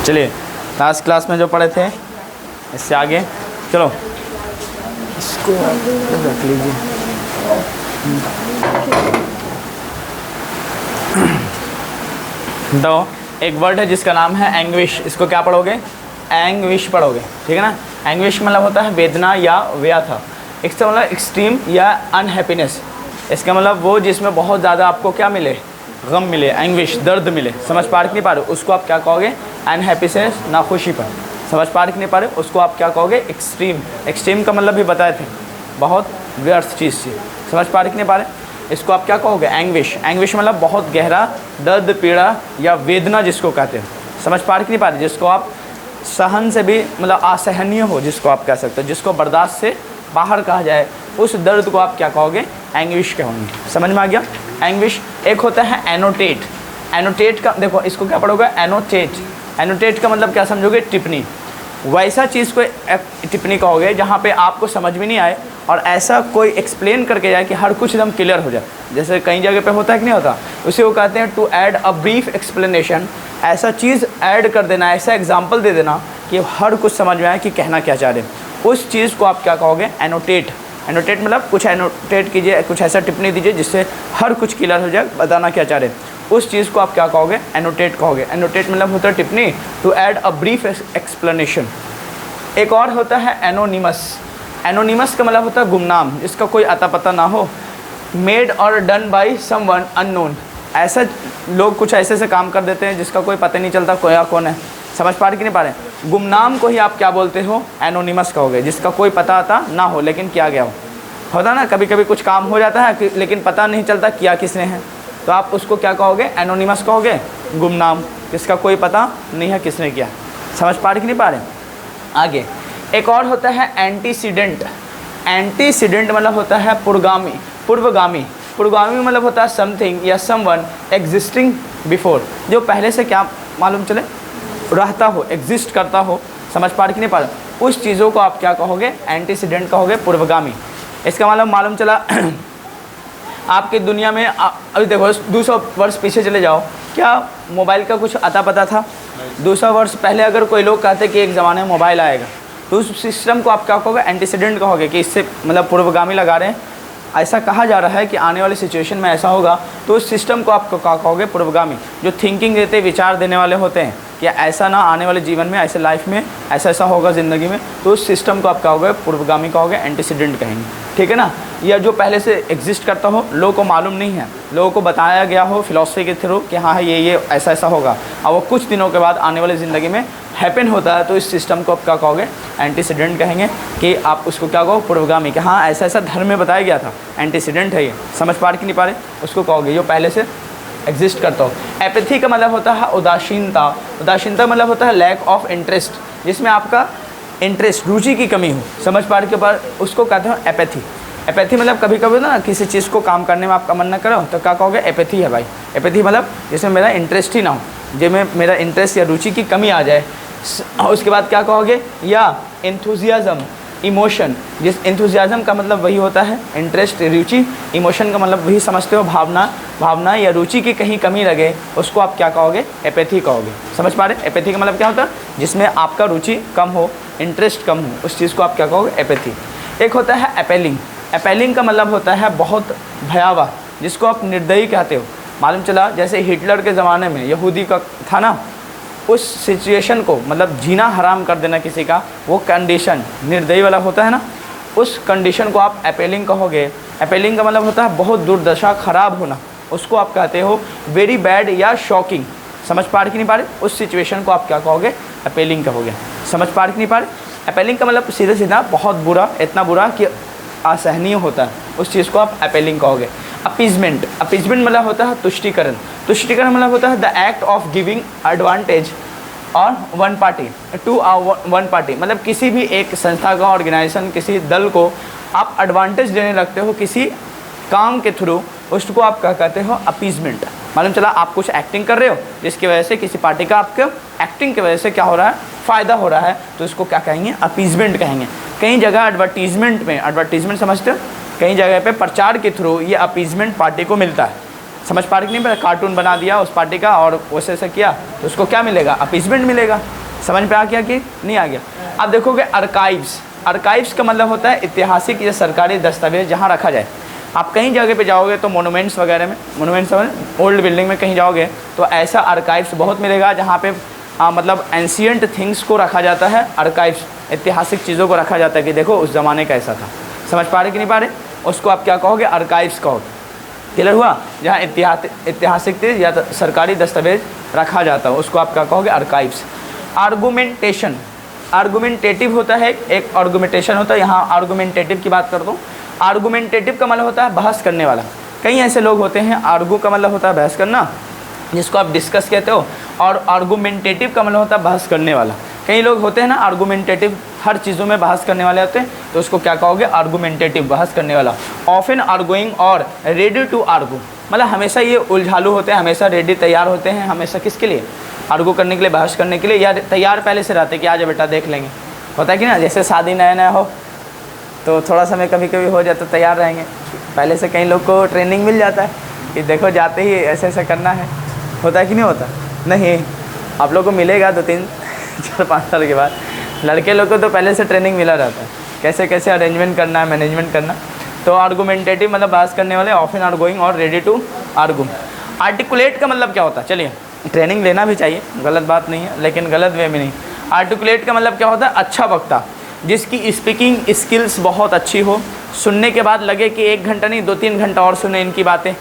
चलिए last class में जो पढ़े थे इससे आगे चलो, इसको रख लीजिए। तो एक वर्ड है जिसका नाम है एंग्विश। इसको क्या पढ़ोगे? एंग्विश पढ़ोगे, ठीक है ना। एंग्विश मतलब होता है वेदना या व्यथा। इसका मतलब एक्सट्रीम या अनहैप्पीनेस। इसका मतलब वो जिसमें बहुत ज़्यादा आपको क्या मिले? गम मिले, एंग्विश, दर्द मिले। समझ पा नहीं पा रहे उसको आप क्या कहोगे? अनहैप्पी से नाखुशी पर। समझ पा नहीं पा रहे उसको आप क्या कहोगे? एक्सट्रीम। एक्सट्रीम का मतलब भी बताए थे, बहुत व्यर्थ चीज़ थी। समझ पा नहीं पा रहे इसको आप क्या कहोगे? एंग्विश। एंग्विश मतलब बहुत गहरा दर्द, पीड़ा या वेदना जिसको कहते हैं। समझ पा नहीं पा रहे जिसको आप सहन से भी मतलब असहनीय हो, जिसको आप कह सकते हो, जिसको बर्दाश्त से बाहर कहा जाए, उस दर्द को आप क्या कहोगे? एंग्विश कहोगे। समझ में आ गया? एंग्विश। एक होता है एनोटेट। एनोटेट का देखो इसको क्या पढ़ोगे? एनोटेट। एनोटेट का मतलब क्या समझोगे? टिप्पणी। वैसा चीज़ को टिप्पणी कहोगे जहाँ पे आपको समझ में नहीं आए और ऐसा कोई एक्सप्लेन करके जाए कि हर कुछ एकदम क्लियर हो जाए। जैसे कई जगह पे होता है कि नहीं होता, उसे वो कहते हैं to add a brief explanation. ऐसा चीज़ ऐड कर देना, ऐसा एग्जाम्पल दे देना कि हर कुछ समझ में आए कि कहना क्या चाह रहे हैं। उस चीज़ को आप क्या कहोगे? एनोटेट। एनोटेट मतलब कुछ एनोटेट कीजिए, कुछ ऐसा टिप्पणी दीजिए जिससे हर कुछ क्लियर हो जाए, बताना क्या चाह रहे हैं। उस चीज़ को आप क्या कहोगे? एनोटेट कहोगे। एनोटेट मतलब होता है टिप्पणी, to add a brief explanation. एक और होता है एनोनिमस। एनोनिमस का मतलब होता है गुमनाम, जिसका कोई अता पता ना हो। मेड और डन बाय समवन अननोन। ऐसा लोग कुछ ऐसे काम कर देते हैं जिसका कोई पता नहीं चलता कोया कौन है। समझ पा रहे कि नहीं पा रहे? गुमनाम को ही आप क्या बोलते हो? एनोनिमस कहोगे, जिसका कोई पता आता ना हो लेकिन किया गया हो। होता ना कभी कभी कुछ काम हो जाता है लेकिन पता नहीं चलता किया किसने है, तो आप उसको क्या कहोगे? एनोनिमस कहोगे, गुमनाम, जिसका कोई पता नहीं है किसने किया। समझ पा रहे कि नहीं पा रहे? आगे एक और होता है एंटीसीडेंट। एंटीसीडेंट मतलब होता है पूर्वगामी। पूर्वगामी। पूर्वगामी मतलब होता है समथिंग या समवन एग्जिस्टिंग बिफोर, जो पहले से क्या मालूम चले रहता हो, एग्जिस्ट करता हो। समझ पा रहे कि नहीं पा रहे? उस चीज़ों को आप क्या कहोगे? एंटीसीडेंट कहोगे, पूर्वगामी। इसका मतलब मालूम चला आपकी दुनिया में अभी देखो 200 वर्ष पीछे चले जाओ, क्या मोबाइल का कुछ अता पता था? 200 वर्ष पहले अगर कोई लोग कहते कि एक ज़माने में मोबाइल आएगा, तो उस सिस्टम को आप क्या कहोगे? एंटीसीडेंट कहोगे कि इससे मतलब पूर्वगामी लगा रहे हैं, ऐसा कहा जा रहा है कि आने वाले सिचुएशन में ऐसा होगा, तो उस सिस्टम को आप क्या कहोगे? पूर्वगामी। जो थिंकिंग देते, विचार देने वाले होते हैं कि ऐसा ना आने वाले जीवन में, ऐसे लाइफ में ऐसा ऐसा होगा ज़िंदगी में, तो उस सिस्टम को आप कहोगे? पूर्वगामी कहोगे, एंटीसीडेंट कहेंगे, ठीक है ना। या जो पहले से एग्जिस्ट करता हो, लोगों को मालूम नहीं है, लोगों को बताया गया हो फिलॉसफी के थ्रू कि हाँ ये ऐसा ऐसा होगा, और वो कुछ दिनों के बाद आने वाली ज़िंदगी में हैपन होता है, तो इस सिस्टम को आप क्या कहोगे? एंटीसीडेंट कहेंगे कि आप उसको क्या कहो? पूर्वगामी, कि हाँ ऐसा ऐसा धर्म में बताया गया था, एंटीसीडेंट है ये। समझ पा नहीं पा रहे? उसको कहोगे जो पहले से एग्जिस्ट करता हो। एपैथी का मतलब होता है उदासीनता। उदासीनता मतलब होता है लैक ऑफ इंटरेस्ट, जिसमें आपका इंटरेस्ट, रुचि की कमी हो। समझ पा रहे के बाद उसको कहते हैं एपैथी। एपैथी मतलब कभी कभी ना किसी चीज़ को काम करने में आपका मन न करो तो क्या कहोगे? एपैथी है भाई। एपैथी मतलब जिसमें मेरा इंटरेस्ट ही ना हो, जिसमें मेरा इंटरेस्ट या रुचि की कमी आ जाए। उसके बाद क्या कहोगे? या एंथुजियाज्म, इमोशन। जिस एंथुजियाज्म का मतलब वही होता है इंटरेस्ट, रुचि। इमोशन का मतलब वही समझते हो, भावना या रुचि की कहीं कमी लगे, उसको आप क्या कहोगे? एपैथी कहोगे। समझ पा रहे? एपैथी का मतलब क्या होता है? जिसमें आपका रुचि कम हो, इंटरेस्ट कम हो, उस चीज़ को आप क्या कहोगे? एपैथी। एक होता है अपेलिंग। अपेलिंग का मतलब होता है बहुत भयावह, जिसको आप निर्दयी कहते हो। मालूम चला जैसे हिटलर के ज़माने में यहूदी का था ना, उस सिचुएशन को मतलब जीना हराम कर देना किसी का, वो कंडीशन निर्दयी वाला होता है ना, उस कंडीशन को आप अपेलिंग कहोगे। अपेलिंग का मतलब होता है बहुत दुर्दशा, खराब होना, उसको आप कहते हो वेरी बैड या शॉकिंग। समझ पा रहे कि नहीं पा रहे? उस सिचुएशन को आप क्या कहोगे? अपेलिंग कहोगे। समझ पा रहे कि नहीं पा रहे? अपेलिंग का मतलब सीधा सीधा बहुत बुरा, इतना बुरा कि असहनीय होता है, उस चीज़ को आप अपेलिंग कहोगे। अपीजमेंट। अपीजमेंट मतलब होता है तुष्टिकरण। तुष्टिकरण मतलब होता है the act of giving advantage और one party to one party, मतलब किसी भी एक संस्था का, ऑर्गेनाइजेशन, किसी दल को आप एडवांटेज देने लगते हो किसी काम के थ्रू, उसको आप क्या कहते हो? अपीजमेंट। मालूम चला आप कुछ एक्टिंग कर रहे हो जिसकी वजह से किसी पार्टी का आपके एक्टिंग की वजह से क्या हो रहा है? फ़ायदा हो रहा है, तो इसको क्या कहेंगे? अपीजमेंट कहेंगे। कई जगह एडवर्टीजमेंट में, एडवर्टीजमेंट समझते हो, कई जगह पे प्रचार के थ्रू ये अपीजमेंट पार्टी को मिलता है। समझ पा रहे कि नहीं? कार्टून बना दिया उस पार्टी का और वैसे ऐसा किया तो उसको क्या मिलेगा? अपीजमेंट मिलेगा। समझ पे आ गया कि नहीं आ गया? अब देखोगे आर्काइव्स, आर्काइव्स का मतलब होता है ऐतिहासिक या सरकारी दस्तावेज जहाँ रखा जाए। आप कहीं जगह पे जाओगे तो मोनूमेंट्स वगैरह में, मोनूमेंट्स ओल्ड बिल्डिंग में कहीं जाओगे तो ऐसा आर्काइव्स बहुत मिलेगा जहाँ पे मतलब एंशियंट थिंग्स को रखा जाता है। आर्काइव्स ऐतिहासिक चीज़ों को रखा जाता है कि देखो उस ज़माने का ऐसा था। समझ पा रहे कि नहीं पा रहे? उसको आप क्या कहोगे? आर्काइव्स कहोगे। क्लियर हुआ? जहाँ ऐतिहासिक चीज़ या सरकारी दस्तावेज रखा जाता है उसको आप क्या कहोगे? आर्काइव्स। आर्गूमेंटेशन, आर्गूमेंटेटिव होता है, एक आर्गूमेंटेशन होता है। यहाँ आर्गूमेंटेटिव की बात करता हूँ। आर्गूमेंटेटिव का मतलब होता है बहस करने वाला। कई ऐसे लोग होते हैं, आर्गू का मतलब होता है बहस करना, जिसको आप डिस्कस कहते हो, और आर्गूमेंटेटिव का मतलब होता है बहस करने वाला। कई लोग होते हैं ना आर्गूमेंटेटिव, हर चीज़ों में बहस करने वाले होते हैं, तो उसको क्या कहोगे? आर्गूमेंटेटिव, बहस करने वाला। ऑफन आर्गुइंग और रेडी टू आर्गू, मतलब हमेशा ये उलझालू होते हैं, हमेशा रेडी तैयार होते हैं, हमेशा किसके लिए? आर्गू करने के लिए, बहस करने के लिए, या तैयार पहले से रहते कि आज बेटा देख लेंगे। होता है कि ना, जैसे शादी नया नया हो तो थोड़ा समय कभी कभी हो जाता, तैयार रहेंगे पहले से। कई लोग को ट्रेनिंग मिल जाता है कि देखो जाते ही ऐसे ऐसा करना है। होता है कि नहीं होता? नहीं, आप लोग को मिलेगा 2-3 4-5 साल के बाद। लड़के लोग को तो पहले से ट्रेनिंग मिला रहता है कैसे कैसे अरेंजमेंट करना है, मैनेजमेंट करना। तो आर्गूमेंटेटिव मतलब बहस करने वाले, ऑफन आर्गुइंग और रेडी टू आर्गू। आर्टिकुलेट का मतलब क्या होता है? चलिए, ट्रेनिंग लेना भी चाहिए, गलत बात नहीं है, लेकिन गलत वे में नहीं। आर्टिकुलेट का मतलब क्या होता है? अच्छा वक्ता, जिसकी स्पीकिंग स्किल्स बहुत अच्छी हो, सुनने के बाद लगे कि 1 घंटा नहीं 2-3 घंटा और सुने इनकी बातें।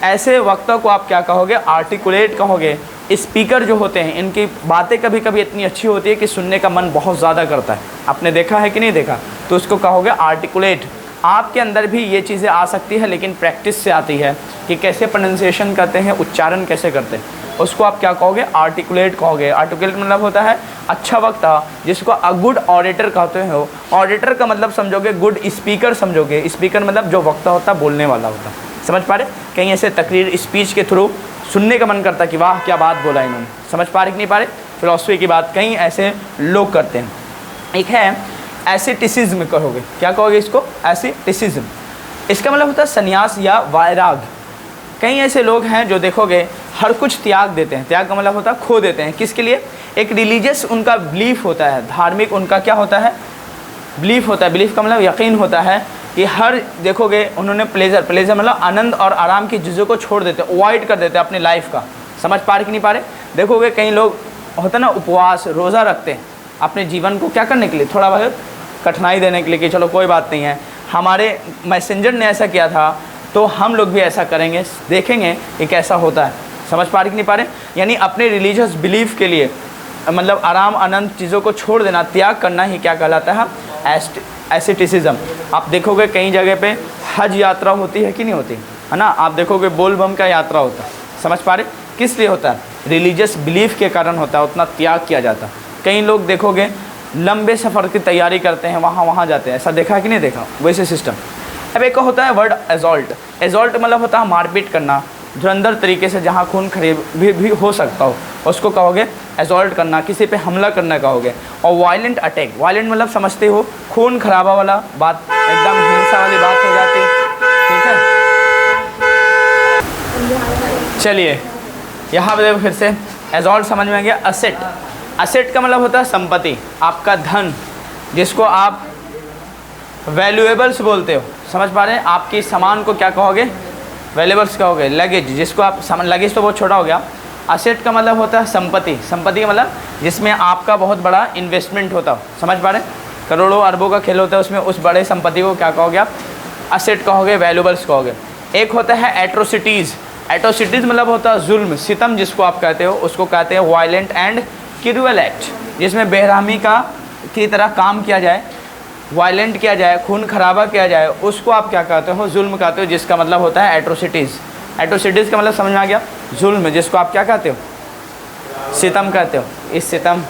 ऐसे वक्ता को आप क्या कहोगे? आर्टिकुलेट कहोगे। स्पीकर जो होते हैं इनकी बातें कभी कभी इतनी अच्छी होती है कि सुनने का मन बहुत ज़्यादा करता है। आपने देखा है कि नहीं देखा? तो उसको कहोगे आर्टिकुलेट। आपके अंदर भी ये चीज़ें आ सकती है, लेकिन प्रैक्टिस से आती है कि कैसे प्रोनाउंसिएशन करते हैं, उच्चारण कैसे करते हैं, उसको आप क्या कहोगे? आर्टिकुलेट कहोगे। आर्टिकुलेट मतलब होता है अच्छा वक्ता, जिसको अ गुड ऑडिटर कहते हो। ऑडिटर का मतलब समझोगे गुड स्पीकर समझोगे। स्पीकर मतलब जो वक्ता होता है, बोलने वाला होता है। समझ पा रहे? कहीं ऐसे तकरीर स्पीच के थ्रू सुनने का मन करता है कि वाह क्या बात बोला इन्होंने। समझ पा रहे कि नहीं पा रहे? फिलॉसफी की बात कहीं ऐसे लोग करते हैं। एक है एसिटिसिज्म कहोगे। क्या कहोगे इसको? एसिटिसिज्म। इसका मतलब होता है संन्यास या वैराग। कई ऐसे लोग हैं जो देखोगे हर कुछ त्याग देते हैं। त्याग का मतलब होता है खो देते हैं। किसके लिए? एक रिलीजियस उनका बिलीफ होता है, धार्मिक उनका क्या होता है? बिलीफ होता है। बिलीफ का मतलब यकीन होता है कि हर देखोगे उन्होंने प्लेजर मतलब आनंद और आराम की चीज़ों को छोड़ देते, अवॉइड कर देते अपनी लाइफ का। समझ पा रहे कि नहीं पा रहे? देखोगे कई लोग होता ना उपवास रोज़ा रखते हैं अपने जीवन को क्या करने के लिए? थोड़ा बहुत कठिनाई देने के लिए कि चलो कोई बात नहीं है, हमारे मैसेंजर ने ऐसा किया था तो हम लोग भी ऐसा करेंगे, देखेंगे कि कैसा होता है। समझ पा रहे कि नहीं पा रहे? यानी अपने रिलीजियस बिलीफ के लिए मतलब आराम आनंद चीज़ों को छोड़ देना, त्याग करना ही क्या कहलाता है? एसिटिसिज्म। आप देखोगे कई जगह पे हज यात्रा होती है कि नहीं होती है ना? आप देखोगे बोल बम का यात्रा होता है। समझ पा रहे? किस लिए होता है? रिलीजियस बिलीफ के कारण होता है, उतना त्याग किया जाता है। कई लोग देखोगे लंबे सफ़र की तैयारी करते हैं, वहाँ जाते हैं। ऐसा देखा कि नहीं देखा? वैसे सिस्टम। अब एक होता है वर्ड एजॉल्ट। एजॉल्ट मतलब होता है मारपीट करना, धुरंधर तरीके से, जहाँ खून खरीद भी हो सकता हो, उसको कहोगे एजॉल्ट करना, किसी पे हमला करना कहोगे। और वायलेंट अटैक, वायलेंट मतलब समझते हो खून खराबा वाला बात, एकदम हिंसा वाली बात हो जाती है। ठीक है, चलिए यहाँ पे देखो फिर से एजॉल्ट समझ में आ गया। असेट, असेट का मतलब होता है संपत्ति, आपका धन, जिसको आप वैल्यूएबल्स बोलते हो। समझ पा रहे हैं? आपकी सामान को क्या कहोगे? वैल्यूएबल्स कहोगे। लगेज, जिसको आप सामान, लगेज तो बहुत छोटा हो गया। असेट का मतलब होता है संपत्ति। संपत्ति का मतलब जिसमें आपका बहुत बड़ा इन्वेस्टमेंट होता हो। समझ पा रहे हैं? करोड़ों अरबों का खेल होता है, उसमें उस बड़े संपत्ति को क्या कहोगे आप? असेट कहोगे, वैल्यूएबल्स कहोगे। एक होता है एट्रोसिटीज़। एट्रोसिटीज़ मतलब होता है जुल्म, सितम जिसको आप कहते हो, उसको कहते हैं वायलेंट एंड क्रूअल एक्ट, जिसमें बेरहमी की तरह काम किया जाए, वायलेंट किया जाए, खून खराबा किया जाए, उसको आप क्या कहते हो? जुल्म कहते हो, जिसका मतलब होता है एट्रोसिटीज़। एट्रोसिटीज़ का मतलब समझ में आ गया? जुल्म, जिसको आप क्या कहते हो? सितम कहते हो। इस सितम,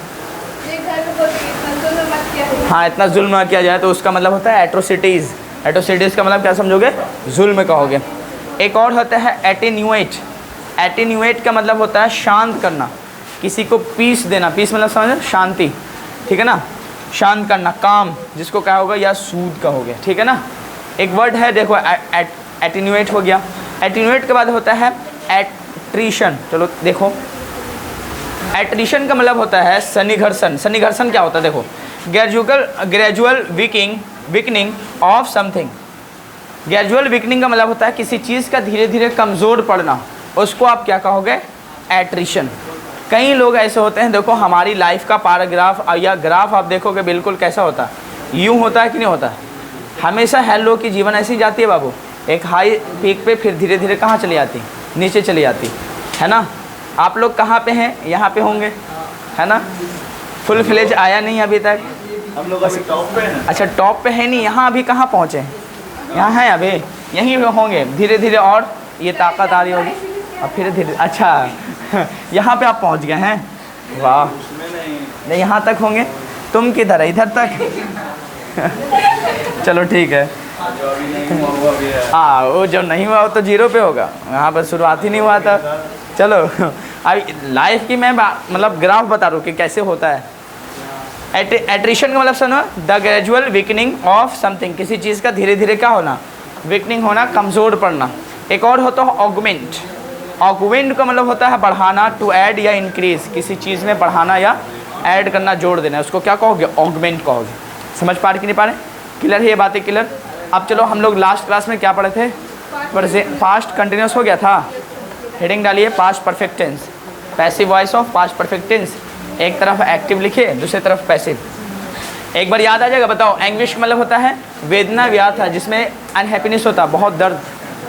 हाँ, इतना जुल्म ना किया जाए, तो उसका मतलब होता है एट्रोसिटीज़। एट्रोसिटीज़ का मतलब क्या समझोगे? जुल्म कहोगे। एक और होता है एटेन्यूएट। एटेन्यूएट का मतलब होता है शांत करना, किसी को पीस देना। पीस मतलब समझ, शांति, ठीक है ना? शांत करना, काम, जिसको क्या होगा? या सूद कहोगे। ठीक है ना? एक वर्ड है देखो, एटेन्यूएट हो गया। एटेन्यूएट के बाद होता है एट्रीशन। चलो देखो, एट्रिशन का मतलब होता है सन्निघर्षण। सन्निघर्षण क्या होता है देखो, gradual weakening of something. Gradual weakening का मतलब होता है किसी चीज़ का धीरे धीरे कमज़ोर पड़ना, उसको आप क्या कहोगे, एट्रिशन। कई लोग ऐसे होते हैं, देखो हमारी लाइफ का पैराग्राफ या ग्राफ आप देखोगे बिल्कुल कैसा होता है, यूँ होता है कि नहीं होता है, हमेशा है लोग की जीवन ऐसी जाती है बाबू, एक हाई पीक पे फिर धीरे धीरे कहाँ चली जाती, नीचे चली जाती है ना। आप लोग कहाँ पे हैं, यहाँ पे होंगे है ना, फुल फ्लेज आया नहीं अभी तक, हम लोग अभी टॉप पे हैं। अच्छा टॉप पे है नहीं, यहाँ अभी कहाँ पहुँचे हैं, यहाँ है अभी, यहीं होंगे धीरे धीरे, और ये ताकत आ रही होगी और फिर धीरे, अच्छा यहाँ पे आप पहुँच गए हैं, वाह। नहीं यहाँ तक होंगे, तुम किधर है, इधर तक चलो ठीक है। हाँ वो जो नहीं हुआ वो तो जीरो पे होगा, यहाँ पर शुरुआत ही नहीं हुआ था। चलो अब लाइफ की मैं मतलब ग्राफ बता रहा हूँ कि कैसे होता है। एट्रिशन का मतलब सुनो, the gradual weakening of something, किसी चीज़ का धीरे धीरे क्या होना, वीकनिंग होना, कमज़ोर पड़ना। एक और होता है ऑगमेंट। ऑगमेंट का मतलब होता है बढ़ाना, टू ऐड या इंक्रीज़, किसी चीज़ में बढ़ाना या ऐड करना, जोड़ देना, उसको क्या कहोगे, ऑगमेंट कहोगे। समझ पा रहे कि नहीं पा रहे, क्लियर है ये बातें, क्लियर। अब चलो हम लोग लास्ट क्लास में क्या पढ़े थे, पास्ट कंटिन्यूस हो गया था, हेडिंग डालिए past perfect tense, passive voice of past perfect tense. एक तरफ एक्टिव लिखिए, दूसरी तरफ पैसिव। एक बार याद आ जाएगा, बताओ। एंग्विश मतलब होता है वेदना, व्याथ है जिसमें अनहैप्पीनेस होता है, बहुत दर्द,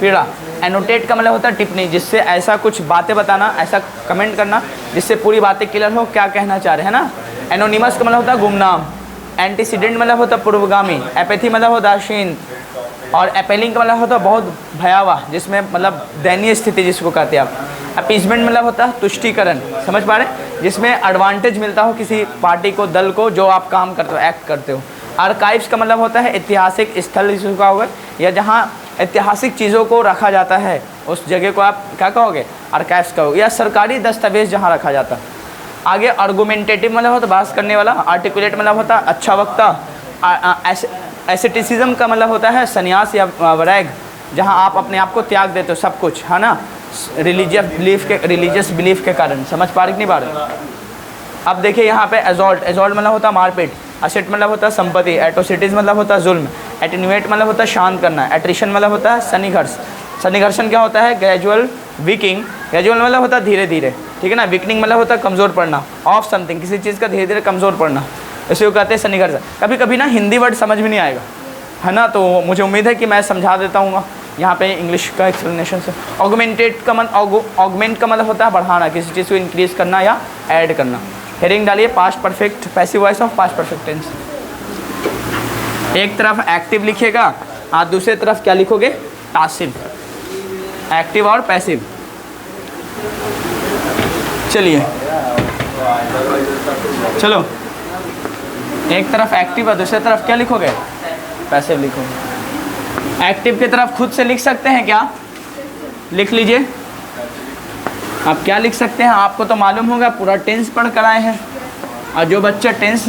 पीड़ा। एनोटेट का मतलब होता है टिप्पणी, जिससे ऐसा कुछ बातें बताना, ऐसा कमेंट करना जिससे पूरी बातें क्लियर हो, क्या कहना चाह रहे हैं ना। एनोनिमस का मतलब होता है गुमनाम। एंटीसीडेंट मतलब होता है पूर्वगामी। एपेथी मतलब होता है उदासीन। और एपेलिंग का मतलब होता है बहुत भयावह, जिसमें मतलब दयनीय स्थिति जिसको कहते हैं आप। अपीजमेंट मतलब होता है तुष्टिकरण, समझ पा रहे हैं, जिसमें एडवांटेज मिलता हो किसी पार्टी को, दल को, जो आप काम करते हो, एक्ट करते हो। आर्काइव्स का मतलब होता है ऐतिहासिक स्थल जिसका होगा, या जहाँ ऐतिहासिक चीज़ों को रखा जाता है, उस जगह को आप क्या कहोगे, आर्काइव्स कहोगे, या सरकारी दस्तावेज जहाँ रखा जाता है। आगे आर्गुमेंटेटिव मतलब होता है बहस करने वाला। आर्टिकुलेट मतलब होता है अच्छा वक्ता। एसेटिसिज्म का मतलब होता है संन्यास या वैराग, जहाँ आप अपने आप को त्याग देते हो सब कुछ, है ना, रिलीजियस बिलीफ के कारण। समझ पा रहे कि नहीं पा रहे। अब देखिए यहाँ पे एजॉल्ट। एजॉल्ट मतलब होता है मारपीट। असेट मतलब होता है संपत्ति। एटोसिटीज मतलब होता है जुल्म। एटेन्यूएट मतलब होता है शांत करना। एट्रिशन मतलब होता है सन्निघर्ष। सन्निघर्षण क्या होता है, ग्रेजुअल वीकिंग। ग्रेजुअल मतलब होता है धीरे धीरे, ठीक है ना। वीकनिंग मतलब होता है कमज़ोर पड़ना। ऑफ समथिंग, किसी चीज़ का धीरे धीरे कमज़ोर पड़ना, इसे वो कहते हैं सन्निघर्ष। कभी कभी ना हिंदी वर्ड समझ में नहीं आएगा, है ना, तो मुझे उम्मीद है कि मैं समझा देता हूँ यहाँ पे इंग्लिश का एक्सप्लेनेशन से। ऑगमेंटेड का ऑगमेंट का मतलब होता है बढ़ाना, किसी चीज़ को इंक्रीज़ करना या ऐड करना। हेडिंग डालिए past perfect, passive voice of past perfect tense. एक तरफ एक्टिव लिखिएगा और दूसरी तरफ क्या लिखोगे, पैसिव। एक्टिव और पैसिव। चलिए चलो, एक तरफ एक्टिव और दूसरी तरफ क्या लिखोगे, पैसिव लिखोगे। एक्टिव की तरफ खुद से लिख सकते हैं क्या, लिख लीजिए। आप क्या लिख सकते हैं, आपको तो मालूम होगा, पूरा टेंस पढ़ कर आए हैं, और जो बच्चा टेंस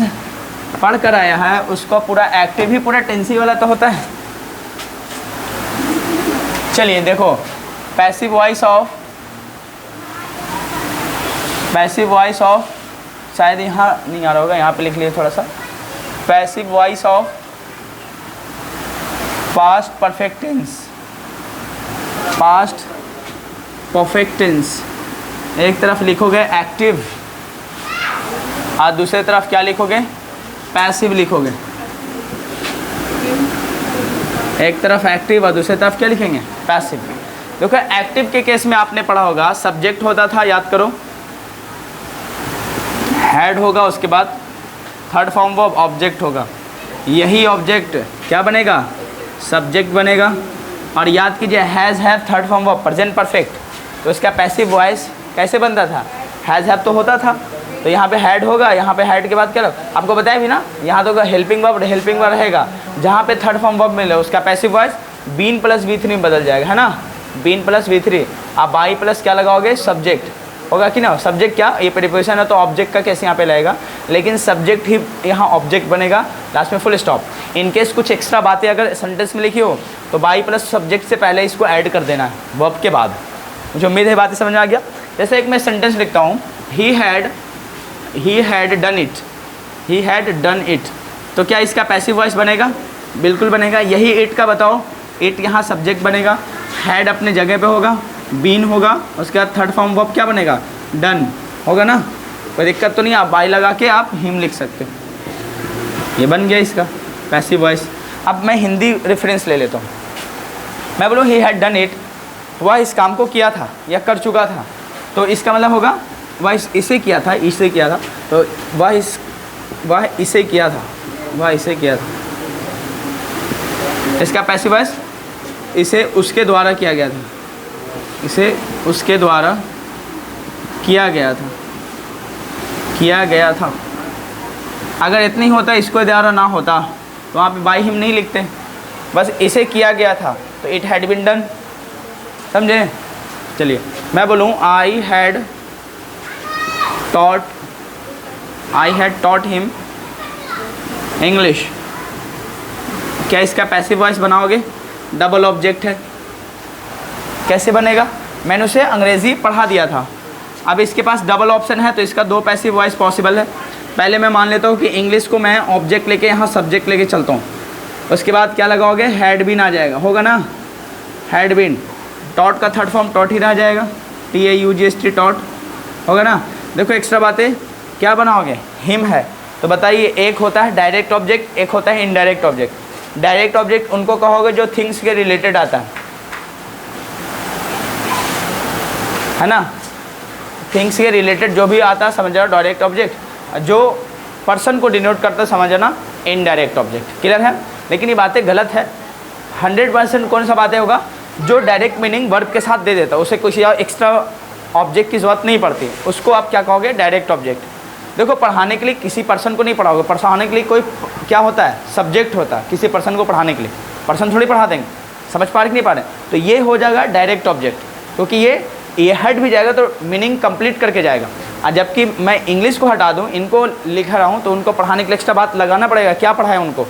पढ़ कर आया है उसको पूरा एक्टिव ही पूरा टेंस ही वाला तो होता है। चलिए देखो, passive voice of, passive voice of, शायद यहाँ नहीं आ रहा होगा, यहाँ पे लिख लिए थोड़ा सा। Passive voice of past perfect tense. Past perfect tense, एक तरफ लिखोगे एक्टिव और दूसरी तरफ क्या लिखोगे, पैसिव लिखोगे। एक तरफ एक्टिव और दूसरी तरफ क्या लिखेंगे, पैसिव। देखो एक्टिव के केस में आपने पढ़ा होगा, सब्जेक्ट होता था, याद करो, हेड होगा, उसके बाद थर्ड फॉर्म वर्ब ऑब्जेक्ट होगा, यही ऑब्जेक्ट क्या बनेगा, सब्जेक्ट बनेगा। और याद कीजिए has have third form verb present perfect, तो इसका पैसिव वॉइस कैसे बनता था, हैज़ हैव तो होता था, तो यहाँ पे हेड होगा, यहाँ पे हेड के बाद क्या होगा, आपको बताया भी ना, यहाँ तो हेल्पिंग वर्ब रहेगा, जहाँ पे थर्ड फॉर्म वर्ब मिले उसका passive voice been plus V3 में बदल जाएगा, है ना, बीन प्लस V3। आप बाई प्लस क्या लगाओगे, सब्जेक्ट होगा कि ना। सब्जेक्ट क्या, ये प्रीपोजिशन है तो ऑब्जेक्ट का कैसे यहाँ पे लगेगा, लेकिन सब्जेक्ट ही यहाँ ऑब्जेक्ट बनेगा, लास्ट में फुल स्टॉप। इनकेस कुछ एक्स्ट्रा बातें अगर सेंटेंस में लिखी हो तो बाई प्लस सब्जेक्ट से पहले इसको ऐड कर देना है वर्ब के बाद। मुझे उम्मीद है बातें समझ में आ गया। जैसे एक मैं सेंटेंस लिखता हूँ, he had done it, he had done it, तो क्या इसका पैसिव वॉइस बनेगा? बिल्कुल बनेगा। यही इट का बताओ, इट यहाँ सब्जेक्ट बनेगा, हैड अपने जगह पे होगा, बीन होगा, उसके बाद थर्ड फॉर्म वर्ब क्या बनेगा? डन होगा ना, कोई दिक्कत तो नहीं। आप बाई लगा के आप हिम लिख सकते हो, ये बन गया इसका पैसिव वॉइस। अब मैं हिंदी रेफरेंस ले लेता हूँ। मैं बोलूँ ही हैड डन इट, वह इस काम को किया था या कर चुका था, तो इसका मतलब होगा वह इसे किया था, इसे किया था, तो वह इसे किया था, वह इसे किया था। इसका पैसिव वॉइस इसे उसके द्वारा किया गया था, इसे उसके द्वारा किया गया था, किया गया था। अगर इतनी होता, इसको द्वारा ना होता, तो वहाँ पे बाई हिम नहीं लिखते, बस इसे किया गया था, तो इट हैड बीन डन। समझे? चलिए मैं बोलूँ I had taught him English, क्या इसका पैसिव वॉइस बनाओगे? डबल ऑब्जेक्ट है, कैसे बनेगा? मैंने उसे अंग्रेज़ी पढ़ा दिया था। अब इसके पास डबल ऑप्शन है, तो इसका दो पैसिव वॉइस पॉसिबल है। पहले मैं मान लेता हूँ कि इंग्लिश को मैं ऑब्जेक्ट लेके यहाँ सब्जेक्ट लेके चलता हूँ, उसके बाद क्या लगाओगे? हैड बीन आ जाएगा, होगा ना, हैड बीन। टॉट का थर्ड फॉर्म टॉट ही रह जाएगा, TAUGHT टॉट, होगा ना। देखो एक्स्ट्रा बातें क्या बनाओगे? हिम है, तो बताइए एक होता है डायरेक्ट ऑब्जेक्ट, एक होता है इनडायरेक्ट ऑब्जेक्ट। डायरेक्ट ऑब्जेक्ट उनको कहोगे जो थिंग्स के रिलेटेड आता है ना, थिंग्स के रिलेटेड जो भी आता है समझ जाओ डायरेक्ट ऑब्जेक्ट, जो पर्सन को डिनोट करता समझना इनडायरेक्ट ऑब्जेक्ट। क्लियर है? लेकिन ये बातें गलत है। 100% कौन सा बातें होगा? जो डायरेक्ट मीनिंग वर्ब के साथ दे देता है, उसे कुछ एक्स्ट्रा ऑब्जेक्ट की ज़रूरत नहीं पड़ती, उसको आप क्या कहोगे? Direct object. देखो पढ़ाने के लिए किसी पर्सन को नहीं पढ़ाओगे, पढ़ाने के लिए कोई क्या होता है? सब्जेक्ट होता है किसी पर्सन को पढ़ाने के लिए, पर्सन थोड़ी पढ़ा देंगे। समझ पा रहे कि नहीं पा रहे? तो ये हो जाएगा डायरेक्ट ऑब्जेक्ट, क्योंकि ये हट भी जाएगा तो मीनिंग कंप्लीट करके जाएगा। और जबकि मैं इंग्लिश को हटा दूँ, इनको लिख रहा हूँ, तो उनको पढ़ाने के लिए एक्स्ट्रा बात लगाना पड़ेगा, क्या पढ़ाए उनको।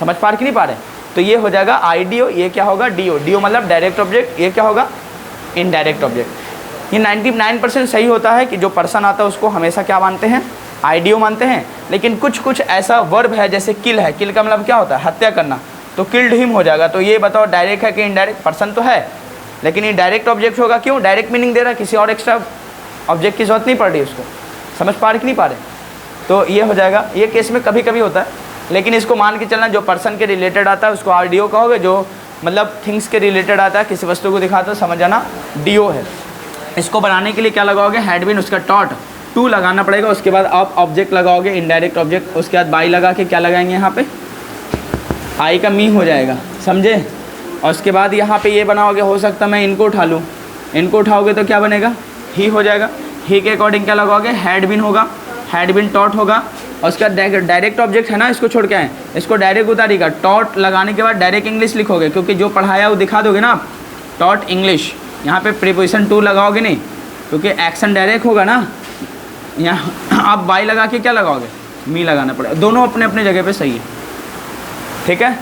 समझ पा रहे कि नहीं पा रहे? तो ये हो जाएगा IDO, ये क्या होगा? DO मतलब डायरेक्ट ऑब्जेक्ट, ये क्या होगा? Indirect object. ये 99% सही होता है कि जो पर्सन आता है उसको हमेशा क्या मानते हैं? IDO मानते हैं। लेकिन कुछ ऐसा वर्ब है, जैसे किल है, किल का मतलब क्या होता है? हत्या करना, तो किल्ड हिम हो जाएगा। तो ये बताओ डायरेक्ट है कि इनडायरेक्ट? पर्सन तो है, लेकिन ये डायरेक्ट ऑब्जेक्ट होगा। क्यों? डायरेक्ट मीनिंग दे रहा है, किसी और एक्स्ट्रा ऑब्जेक्ट की जरूरत नहीं पड़ रही उसको। समझ पा रहे कि नहीं पा रहे? तो ये हो जाएगा। ये केस में कभी कभी होता है, लेकिन इसको मान के चलना, जो पर्सन के रिलेटेड आता है उसको RDO कहोगे, जो मतलब थिंग्स के रिलेटेड आता है, किसी वस्तु को दिखाता है, समझ जाना DO है। इसको बनाने के लिए क्या लगाओगे? हैड बीन, उसका टॉट टू लगाना पड़ेगा, उसके बाद आप ऑब्जेक्ट लगाओगे, इनडायरेक्ट ऑब्जेक्ट, उसके बाद बाई लगा के क्या लगाएंगे? यहाँ पे आई का मी हो जाएगा, समझे? और उसके बाद यहाँ पे ये बनाओगे, हो सकता मैं इनको उठा लूँ, इनको उठाओगे तो क्या बनेगा? ही हो जाएगा। ही के अकॉर्डिंग क्या लगाओगे? हैड बीन होगा, हैड बीन टॉट होगा। और उसका डायरेक्ट ऑब्जेक्ट है ना, इसको छोड़ के आए, इसको डायरेक्ट उतारिएगा। टॉट लगाने के बाद डायरेक्ट इंग्लिश लिखोगे, क्योंकि जो पढ़ाया वो दिखा दोगे ना आप, टॉट इंग्लिश। यहाँ पे प्रीपोजिशन टू लगाओगे नहीं, क्योंकि एक्शन डायरेक्ट होगा ना। यहाँ आप बाई लगा के क्या लगाओगे? मी लगाना पड़ेगा। दोनों अपने अपने जगह पे सही है, ठीक है।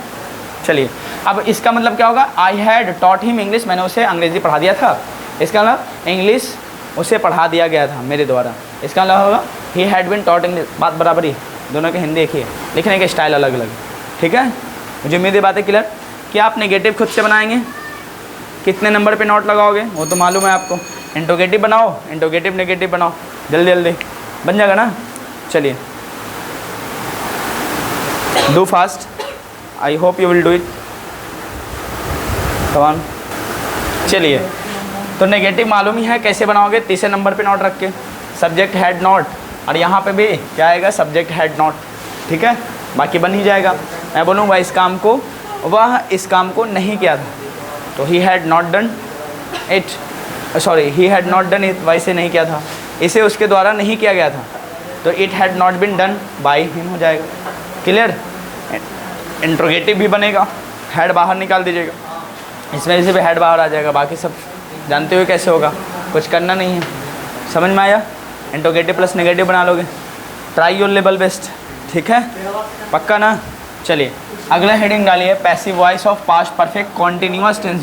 चलिए अब इसका मतलब क्या होगा? I had taught him English, मैंने उसे अंग्रेज़ी पढ़ा दिया था। इसका मतलब इंग्लिश उसे पढ़ा दिया गया था मेरे द्वारा। इसका मतलब होगा he had been taught English. बात बराबर ही, दोनों की हिंदी एक ही है, लिखने के स्टाइल अलग अलग, ठीक है। मुझे उम्मीद है बातें क्लियर। क्या आप नेगेटिव खुद से बनाएंगे? कितने नंबर पे नोट लगाओगे वो तो मालूम है आपको। इंट्रोगेटिव बनाओ, इंट्रोगेटिव नेगेटिव बनाओ, जल्दी जल्दी बन जाएगा ना। चलिए do fast, I hope you will do it, come on. चलिए तो नेगेटिव मालूम ही है कैसे बनाओगे? तीसरे नंबर पे नोट रख के, सब्जेक्ट हैड नॉट, और यहाँ पे भी क्या आएगा? सब्जेक्ट हैड नॉट, ठीक है। बाकी बन ही जाएगा। मैं बोलूँ वह इस काम को नहीं किया था, तो he had not done it, sorry he had not done it, वैसे नहीं किया था, इसे उसके द्वारा नहीं किया गया था, तो it had not been done by him हो जाएगा। क्लियर? इंट्रोगेटिव भी बनेगा, हेड बाहर निकाल दीजिएगा, इस वजह से भी हेड बाहर आ जाएगा। बाकी सब जानते हुए कैसे होगा, कुछ करना नहीं है। समझ में आया? इंट्रोगेटिव प्लस नेगेटिव बना लोगे, ट्राई योर लेवल बेस्ट, ठीक है, पक्का ना। चलिए अगला हेडिंग डालिए, passive voice of past perfect continuous tense.